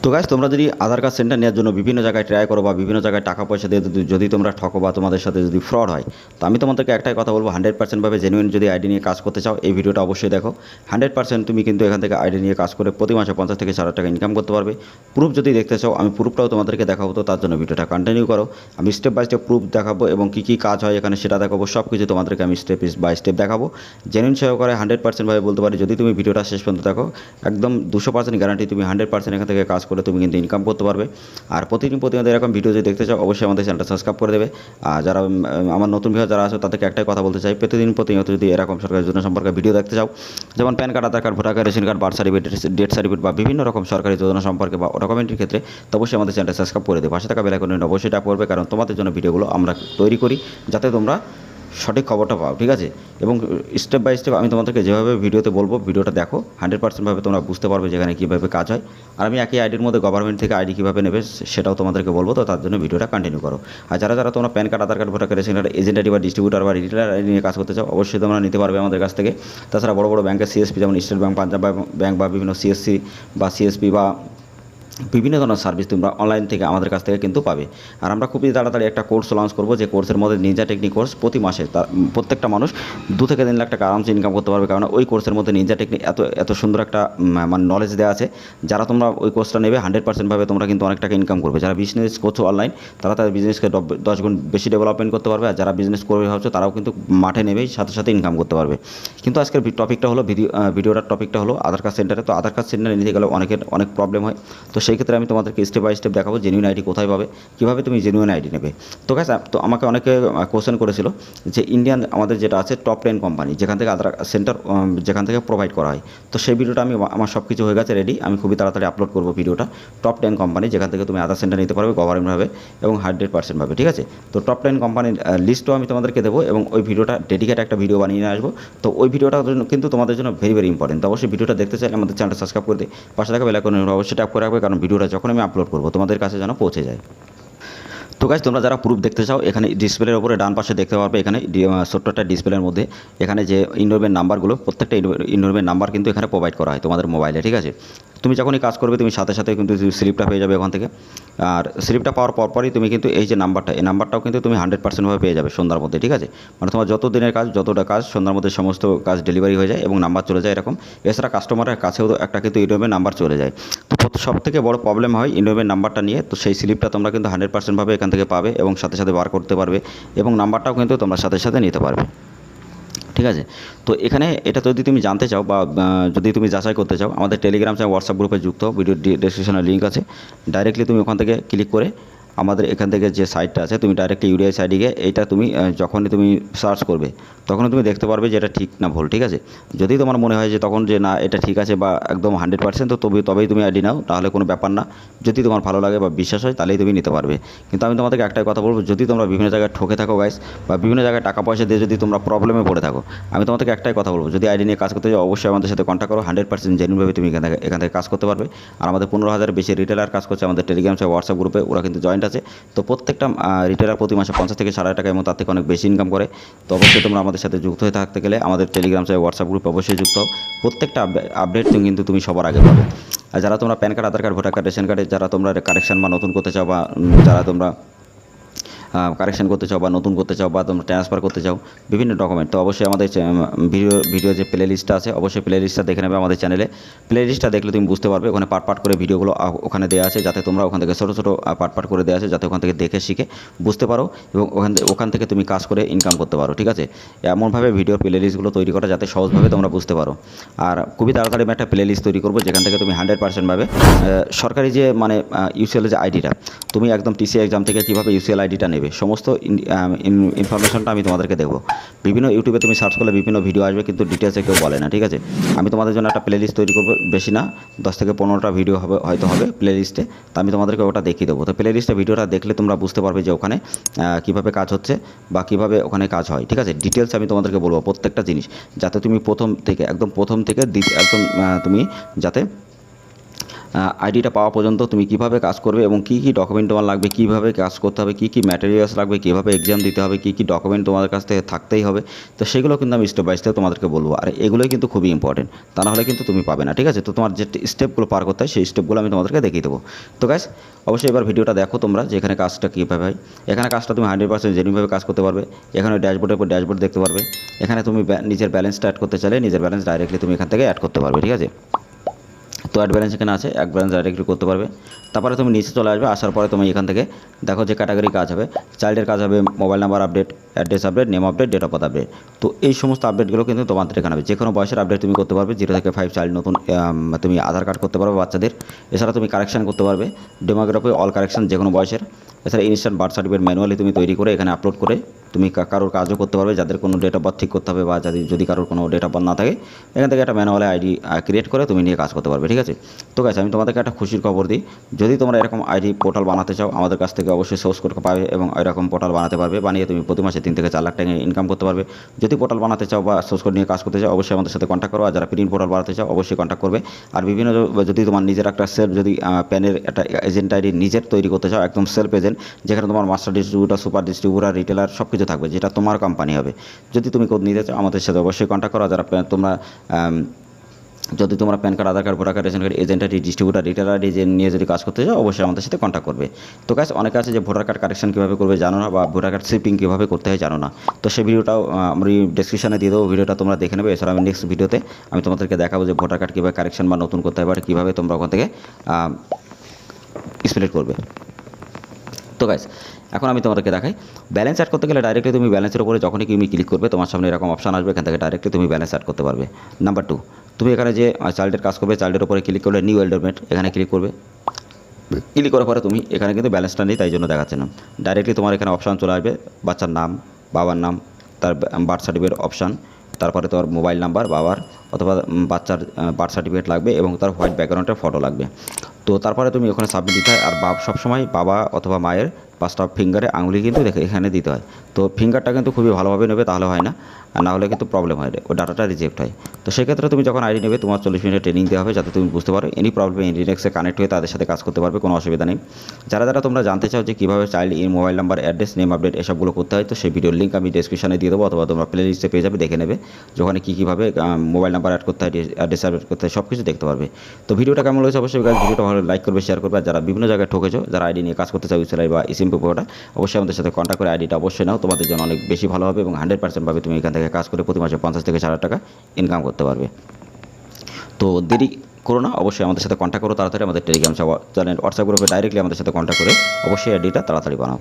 তো গাইস তোমরা যদি আধার কার্ড সেন্টার নেওয়ার জন্য বিভিন্ন জায়গায় ট্রাই করো বা বিভিন্ন জায়গায় টাকা পয়সা দিয়ে যদি তোমরা ঠকো বা তোমাদের সাথে যদি ফ্রড হয়, তো আমি তোমাদেরকে একটাই কথা বলবো, 100% ভাবে জেনুইন যদি আইডি নিয়ে কাজ করতে চাও এই ভিডিওটা অবশ্যই দেখো। 100% তুমি কিন্তু এখান থেকে আইডি নিয়ে কাজ করে প্রতি মাসে 50 থেকে 60 টাকা ইনকাম করতে পারবে। প্রুফ যদি দেখতে চাও আমি প্রুফটাও তোমাদেরকে দেখাবো, তো তার জন্য ভিডিওটা কন্টিনিউ করো। আমি স্টেপ বাই স্টেপ প্রুফ দেখাবো এবং কী কী কাজ হয় এখানে সেটা দেখাবো, সব কিছু তোমাদেরকে আমি স্টেপ বাই স্টেপ দেখাবো। জেনুইন সহকারে 100% ভাবে বলতে পারি, যদি তুমি ভিডিওটা শেষ পর্যন্ত দেখো একদম 200% গ্যারান্টি তুমি 100% এখান থেকে কাজ করে তুমি কিন্তু ইনকাম করতে পারবে। আর প্রতিদিন এরকম ভিডিও যদি দেখতে চাও অবশ্যই আমাদের চ্যানেলটা সাবস্ক্রাইব করে দেবে। আর যারা আমার নতুন ভিডিও যারা আছে তাদেরকে একটাই কথা বলতে চাই, প্রতিনিয়ত যদি এরকম সরকারি যোজনা সম্পর্কে ভিডিও দেখতে চাও, যেমন PAN card, Aadhaar card, voter card, ration card, birth certificate, death certificate বা বিভিন্ন রকম সরকারি যোজনা সম্পর্কে বা ডকুমেন্টের ক্ষেত্রে, তো অবশ্যই আমাদের চ্যানেলটা সাবস্ক্রাইব করে দেবে। পাশে থাকা বেল আইকনটি অবশ্যই ট্যাপ করবে, কারণ তোমাদের জন্য ভিডিওগুলো আমরা তৈরি করি যাতে তোমরা সঠিক খবরটা পাও, ঠিক আছে। এবং স্টেপ বাই স্টেপ আমি তোমাদেরকে যেভাবে ভিডিওতে বলবো ভিডিওটা দেখো, 100% ভাবে তোমরা বুঝতে পারবে যেখানে কীভাবে কাজ হয়। আর আমি একই আইডির মধ্যে গভর্নমেন্ট থেকে আইডি কীভাবে নেবে সেটাও তোমাদেরকে বলবো, তো তার জন্য ভিডিওটা কন্টিনিউ করো। আর যারা তোমরা PAN card, Aadhaar card, voter card, ration card, agent ID বা ডিস্ট্রিবিউটার বা রিটেলার আইডি নিয়ে কাজ করতে চাও অবশ্যই তোমরা নিতে পারবে আমাদের কাছ থেকে। তাছাড়া বড় ব্যাংকের সিএসপি যেমন স্টেট ব্যাংক, পাঞ্জাব ব্যাংক বা বিভিন্ন সিএসসি বা সিএসপি বা বিভিন্ন ধরনের সার্ভিস তোমরা অনলাইন থেকে আমাদের কাছ থেকে কিন্তু পাবে। আর আমরা খুবই তাড়াতাড়ি একটা কোর্স লঞ্চ করবো, যে কোর্সের মধ্যে নিনজা টেকনিক কোর্স প্রতি মাসে প্রত্যেকটা মানুষ 2 থেকে 3 লাখ টাকা আরামসে ইনকাম করতে পারবে, কারণ ওই কোর্সের মধ্যে নিনজা টেকনিক এত সুন্দর একটা মানে নলেজ দেওয়া আছে। যারা তোমরা ওই কোর্সটা নেবে 100% ভাবে তোমরা কিন্তু অনেক টাকা ইনকাম করবে। যারা বিজনেস করছো অনলাইন, তারা তাদের বিজনেসকে 10 গুণ বেশি ডেভেলপমেন্ট করতে পারবে। আর যারা বিজনেস করবে ভাবছো তারাও কিন্তু মাঠে নেবেই সাথে ইনকাম করতে পারবে। কিন্তু আজকের টপিকটা হলো ভিডিওটার টপিকটা হলো আধার কার্ড সেন্টারে। তো আধার কার্ড সেন্টারে নিতে গেলে অনেক প্রবলেম হয়। তো সেই ক্ষেত্রে আমি তোমাদেরকে স্টেপ বাই স্টেপ দেখাবো জেনুইন আইডি কোথায় পাবে, কীভাবে তুমি জেনুইন আইডি নেবে। তো গাইস, তো আমাকে অনেকে কোশ্চেন করেছিল যে ইন্ডিয়ান আমাদের যেটা আছে টপ 10 কোম্পানি যেখান থেকে আধার সেন্টার যেখান থেকে প্রোভাইড করা হয়, তো সেই ভিডিওটা আমার সব কিছু হয়ে গেছে রেডি। আমি খুবই তাড়াতাড়ি আপলোড করবো ভিডিওটা। টপ 10 কোম্পানি যেখান থেকে তুমি আধার সেন্টার নিতে পারবে গভর্নমেন্টভাবে এবং 100% ভাবে, ঠিক আছে। তো টপ 10 কোম্পানির লিস্টও আমি তোমাদেরকে দেবো এবং ওই ভিডিওটা ডেডিকেট একটা ভিডিও বানিয়ে নিয়ে আসবো। তো ওই ভিডিওটা কিন্তু তোমাদের জন্য ভেরি ইম্পর্টেন্ট। তো অবশ্যই ভিডিওটা দেখতে চাইলে আমাদের চ্যানেলটা সাবস্ক্রাইব করে দিই, পাশে থাকা বেল আইকনে অবশ্যই ট্যাপ করে রাখবে, কারণ ভিডিওটা যখন আমি আপলোড করবো তোমাদের কাছে যেন পৌঁছে যায়। তো গাইস, তোমরা যারা প্রুফ দেখতে চাও এখানে ডিসপ্লের উপরে ডান পাশে দেখতে পারবে, এখানে ছোট্ট একটা ডিসপ্লের মধ্যে এখানে যে ইনরোলমেন্ট নাম্বারগুলো, প্রত্যেকটা ইনরোলমেন্ট নাম্বার কিন্তু এখানে প্রোভাইড করা হয় তোমাদের মোবাইলে, ঠিক আছে। তুমি যখনই কাজ করবে তুমি সাথে কিন্তু স্লিপটা পেয়ে যাবে ওখান থেকে। আর স্লিপটা পাওয়ার পরপরই তুমি কিন্তু এই যে নাম্বারটা, এই নাম্বারটাও কিন্তু তুমি 100% ভাবে পেয়ে যাবে সন্ধ্যার মধ্যে, ঠিক আছে। মানে তোমার যত দিনের কাজ, যতটা কাজ সন্ধ্যার মধ্যে সমস্ত কাজ ডেলিভারি হয়ে যায় এবং নাম্বার চলে যায় এরকম। এছাড়া কাস্টমারের কাছেও একটা কিন্তু ইনরোলমেন্ট নাম্বার চলে যায়। তো সবথেকে বড় প্রবলেম হয় ইনরোলমেন্ট নাম্বারটা নিয়ে। তো সেই স্লিপটা তোমরা কিন্তু 100% ভাবে এখান থেকে পাবে এবং সাথে বার করতে পারবে এবং নাম্বারটাও কিন্তু তোমরা সাথে নিতে পারবে, ঠিক আছে। তো এখানে এটা যদি তুমি জানতে চাও বা যদি তুমি যাচাই করতে চাও, আমাদের টেলিগ্রাম চ্যানেল, হোয়াটসঅ্যাপ গ্রুপে যুক্ত হও, ভিডিও ডেসক্রিপশনে লিঙ্ক আছে। ডাইরেক্টলি তুমি ওখান থেকে ক্লিক করে আমাদের এখান থেকে যে সাইটটা আছে তুমি ডাইরেক্টলি ইউডিআই সাইটে গিয়ে এইটা তুমি যখনই তুমি সার্চ করবে তখন তুমি দেখতে পারবে যে এটা ঠিক না ভুল, ঠিক আছে। যদি তোমার মনে হয় যে তখন যে না এটা ঠিক আছে বা একদম 100%, তো তবেই তুমি আইডি নাও, তাহলে কোনো ব্যাপার না। যদি তোমার ভালো লাগে বা বিশ্বাস হয় তাহলেই তুমি নিতে পারবে। কিন্তু আমি তোমাদেরকে একটাই কথা বলবো, যদি তোমরা বিভিন্ন জায়গায় ঠকে থাকো গাইস, বা বিভিন্ন জায়গায় টাকা পয়সা দিয়ে যদি তোমরা প্রবলেমে পড়ে থাকো, আমি তোমাদেরকে একটাই কথা বলবো, যদি আইডি নিয়ে কাজ করতে চাও অবশ্যই আমাদের সাথে কন্ট্যাক্ট করো। 100% জেনুইনভাবে তুমি এখান থেকে কাজ করতে পারবে। আর আমাদের 15,000 বেশি রিটেলার কাজ করছে আমাদের টেলিগ্রাম চ্যানেল, হোয়াটসঅ্যাপ গ্রুপে, ওরা কিন্তু জয়েন্ট আছে। তো প্রত্যেকটা রিটেলার প্রতি মাসে 50 থেকে 60 টাকা এবং তার থেকে অনেক বেশি ইনকাম করে। তো অবশ্যই তোমরা আমাদের সাথে যুক্ত হয়ে থাকতে গেলে আমাদের টেলিগ্রাম চ্যানেল, হোয়াটসঅ্যাপ গ্রুপে অবশ্যই যুক্ত হও। প্রত্যেকটা আপডেট কিন্তু তুমি সবার আগে পাবে। আর যারা তোমরা PAN card, Aadhaar card, voter card, ration কার্ডে যারা তোমরা কারেকশন বা নতুন করতে চাও, বা যারা তোমরা কারেকশন করতে চাও বা নতুন করতে চাও বা তোমরা ট্রান্সফার করতে চাও বিভিন্ন ডকুমেন্ট, তো অবশ্যই আমাদের ভিডিও যে প্লে লিস্টটা আছে অবশ্যই প্লে লিস্টটা দেখে নেবে আমাদের চ্যানেলে। প্লে লিস্টটা দেখলে তুমি বুঝতে পারবে ওখানে পার্ট করে ভিডিওগুলো ওখানে দেওয়া আছে, যাতে তোমরা ওখান থেকে ছোটো পার্ট করে দেওয়া আছে, যাতে ওখান থেকে দেখে শিখে বুঝতে পারো এবং ওখান থেকে তুমি কাজ করে ইনকাম করতে পারো, ঠিক আছে। এমনভাবে ভিডিও প্লে লিস্টগুলো তৈরি করা যাতে সহজভাবে তোমরা বুঝতে পারো। আর খুবই তাড়াতাড়ি আমি একটা প্লে লিস্ট তৈরি করবো যেখান থেকে তুমি 100% ভাবে সরকারি যে মানে ইউসিএল যে আইডিটা, তুমি একদম টিসি এক্সাম থেকে কীভাবে ইউসিএল আইডিটা নেবে সমস্ত ইনফরমেশনটা আমি তোমাদেরকে দেবো। বিভিন্ন ইউটিউবে তুমি সার্চ করলে বিভিন্ন ভিডিও আসবে, কিন্তু ডিটেলসে কেউ বলে না, ঠিক আছে। আমি তোমাদের জন্য একটা প্লে লিস্ট তৈরি করবো, বেশি না 10 থেকে 15টা ভিডিও হয়তো হবে প্লে লিস্টে। তো আমি তোমাদেরকে ওটা দেখিয়ে দেবো। তো প্লে লিস্টে ভিডিওটা দেখলে তোমরা বুঝতে পারবে যে ওখানে কীভাবে কাজ হচ্ছে বা কীভাবে ওখানে কাজ হয়, ঠিক আছে। ডিটেলস আমি তোমাদেরকে বলবো প্রত্যেকটা জিনিস, যাতে তুমি প্রথম থেকে একদম তুমি যাতে আইডিটা পাওয়া পর্যন্ত তুমি কিভাবে কাজ করবে এবং কী কী ডকুমেন্ট তোমার লাগবে, কীভাবে কাজ করতে হবে, কী কী ম্যাটেরিয়ালস লাগবে, কীভাবে এক্সাম দিতে হবে, কী কী ডকুমেন্ট তোমাদের কাছ থেকে থাকতেই হবে। তো সেগুলো কিন্তু আমি স্টেপ বাই স্টেপ তোমাদেরকে বলবো, আর এগুলোই কিন্তু খুবই ইম্পর্টেন্ট, তা নাহলে কিন্তু তুমি পাবে না, ঠিক আছে। তো তোমার যে স্টেপগুলো পার করতে হয় সেই স্টেপগুলো আমি তোমাদেরকে দেখিয়ে দেবো। তো গাইস অবশ্যই এবার ভিডিওটা দেখো তোমরা যে এখানে কাজটা কীভাবে হয়। এখানে কাজটা তুমি 100% জেনুইনভাবে কাজ করতে পারবে। এখানে ড্যাশবোর্ডের উপর ড্যাশবোর্ড দেখতে পারবে। এখানে তুমি নিজের ব্যালেন্সটা অ্যাড করতে চাইলে নিজের ব্যালেন্স ডাইরেক্টলি তুমি এখান থেকে অ্যাড করতে পারবে, ঠিক আছে। তো অ্যাড ব্যালেন্স এখানে আছে, এক ব্যালেন্স ডাইরেক্টলি করতে পারবে। তারপরে তুমি নিচে চলে আসবে, আসার পরে তুমি এখান থেকে দেখো যে ক্যাটাগরি কাজ হবে। চাইল্ডের কাজ হবে mobile number update, address update, name update, date of birth update. তো এই সমস্ত আপডেটগুলো কিন্তু তোমাদের এখানে হবে। যে কোনো বয়সের আপডেট তুমি করতে পারবে, 0 থেকে 5 চাইল্ড নতুন তুমি আধার কার্ড করতে পারবে বাচ্চাদের। এছাড়া তুমি কারেকশান করতে পারবে, ডেমোগ্রাফি অল কারেকশান যে কোনো বয়সের। এছাড়া ইনস্ট্যান্ট বার্থ সার্টিফিকেট ম্যানুয়ালি তুমি তৈরি করে এখানে আপলোড করে তুমি কারোর কাজও করতে পারবে, যাদের কোনো ডেট অফ বার্থ ঠিক করতে হবে বা যদি কারোর কোনো ডেট অফ বার্থ না থাকে এখান থেকে একটা ম্যানুয়ালি আইডি ক্রিয়েট করে তুমি নিয়ে কাজ করতে পারবে, ঠিক আছে। তো গাইস আমি তোমাদেরকে একটা খুশির খবর দিই, যদি তোমরা এরকম আইডি পোর্টাল বানাতে চাও আমাদের কাছ থেকে অবশ্যই সোর্স কোড পাবে এবং এরকম পোর্টাল বানাতে পারবে। বানিয়ে তুমি প্রতি মাসে 3 থেকে 4 লাখ টাকা ইনকাম করতে পারবে। যদি পোর্টাল বানাতে চাও বা সোর্স কোড নিয়ে কাজ করতে চাও অবশ্যই আমাদের সাথে কন্ট্যাক্ট করো। আর যারা প্রিন্ট পোর্টাল বানাতে চাও অবশ্যই কন্ট্যাক্ট করবে। আর বিভিন্ন যদি তোমার নিজের একটা সেলফ যদি প্যানের একটা এজেন্ট আইডি নিজের তৈরি করতে চাও, একদম সেলফ এজেন্ট, যেখানে তোমার master distributor, super distributor, retailer সব কিছু থাকবে, যেটা তোমার কোম্পানি হবে। যদি তুমি কোড নিতে চাও আমাদের সাথে অবশ্যই কন্ট্যাক্ট করো। যারা তোমরা যদি তোমরা PAN card, Aadhaar card, voter card, ration card, agent ID, distributor, retailer ID নিয়ে যদি কাজ করতে চাও অবশ্যই আমাদের সাথে কন্ট্যাক্ট করবে। তো গাইস অনেকে আছে যে ভোটার কার্ড কারেকশন কীভাবে করবে জানো না, বা ভোটার কার্ড শিপিং কীভাবে করতে হয় জানো না। তো সেই ভিডিওটাও আমি ডিসক্রিপশনে দিয়ে দেবো, ভিডিওটা তোমরা দেখে নেবে। এছাড়া আমি নেক্সট ভিডিওতে আমি তোমাদেরকে দেখাবো যে ভোটার কার্ড কীভাবে কারেকশন বা নতুন করতে হয়, বা কীভাবে তোমরা ওখান থেকে স্প্লিট করবে। তো গাইস এখন আমি তোমাদেরকে দেখাই ব্যালেন্স অ্যাড করতে গেলে ডাইরেক্টলি তুমি ব্যালেন্সের উপরে যখনই তুমি ক্লিক করবে তোমার সামনে এরকম অপশন আসবে, এখান থেকে ডাইরেক্টলি তুমি ব্যালেন্স অ্যাড করতে পারবে। নাম্বার 2, তুমি এখানে যে চাইল্ডের কাজ করবে চাইল্ডের উপরে ক্লিক করলে নিউ এন্ডোরমেন্ট এখানে ক্লিক করবে। ক্লিক করার পরে তুমি এখানে কিন্তু ব্যালেন্সটা নেই তাই জন্য দেখাচ্ছে না, ডাইরেক্টলি তোমার এখানে অপশান চলে আসবে বাচ্চার নাম, বাবার নাম, তার বার্থ সার্টিফিকেট অপশান, তারপরে তোর মোবাইল নাম্বার বাবার অথবা বাচ্চার বার্থ সার্টিফিকেট লাগবে এবং তার হোয়াইট ব্যাকগ্রাউন্ডের ফটো লাগবে। তো তারপরে তুমি ওখানে সাবমিট দিতে হয়। আর সবসময় বাবা অথবা মায়ের 5টা ফিঙ্গারে আঙুলি কিন্তু এখানে দিতে হয়। তো ফিঙ্গারটা কিন্তু খুবই ভালোভাবে নেবে, তাহলে হয় না, আর না হলে কিন্তু প্রবলেম হয়, ওই ডাটাটা রিজেক্ট হয়। তো সেক্ষেত্রে তুমি যখন আইডি নেবে তোমার 40 মিনিটের ট্রেনিং দেওয়া হবে, যাতে তুমি বুঝতে পারো এনি প্রবলেম ইন্ডিনেক্সে কানেক্ট হয়ে তাদের সাথে কাজ করতে পারবে, কোনো অসুবিধা নেই। যারা তোমরা জানতে চাও যে কীভাবে child mobile number, address, name update এসবগুলো করতে হয়, তো সেই ভিডিওর লিঙ্ক আমি ডেসক্রিপশনে দিয়ে দেবো, অথবা তোমরা প্লে লিস্টে পেয়ে যাবে, দেখে নেবে যেখানে কীভাবে মোবাইল নাম্বার অ্যাড করতে হয়, অ্যাড্রেস আপডেট করতে হয়, সব কিছু দেখতে পারবে। তো ভিডিওটা কেমন হয়েছে অবশ্যই ভিডিওটা ভালো লাইক করবে, শেয়ার করবে। আর যারা বিভিন্ন জায়গায় ঠকেছো, যারা আইডি নিয়ে কাজ করতে চাও ইউসিআই বা ইসিএমপি পোর্টাল, অবশ্যই আমাদের সাথে কন্ট্যাক্ট করে আইডিটা অবশ্যই নাও, তোমাদের জন্য অনেক বেশি ভালো হবে এবং 100% ভাবে তুমি এখান থেকে কাজ করে প্রতি মাসে 50 থেকে 4,000 টাকা ইনকাম করতে পারবে। তো দেরি করো না, অবশ্যই আমাদের সাথে কন্ট্যাক্ট করো তাড়াতাড়ি। আমাদের টেলিগ্রাম চ্যানেল, হোয়াটসঅ্যাপ গ্রুপে ডাইরেক্টলি আমাদের সাথে কন্ট্যাক্ট করে অবশ্যই আইডিটা তাড়াতাড়ি বানাও।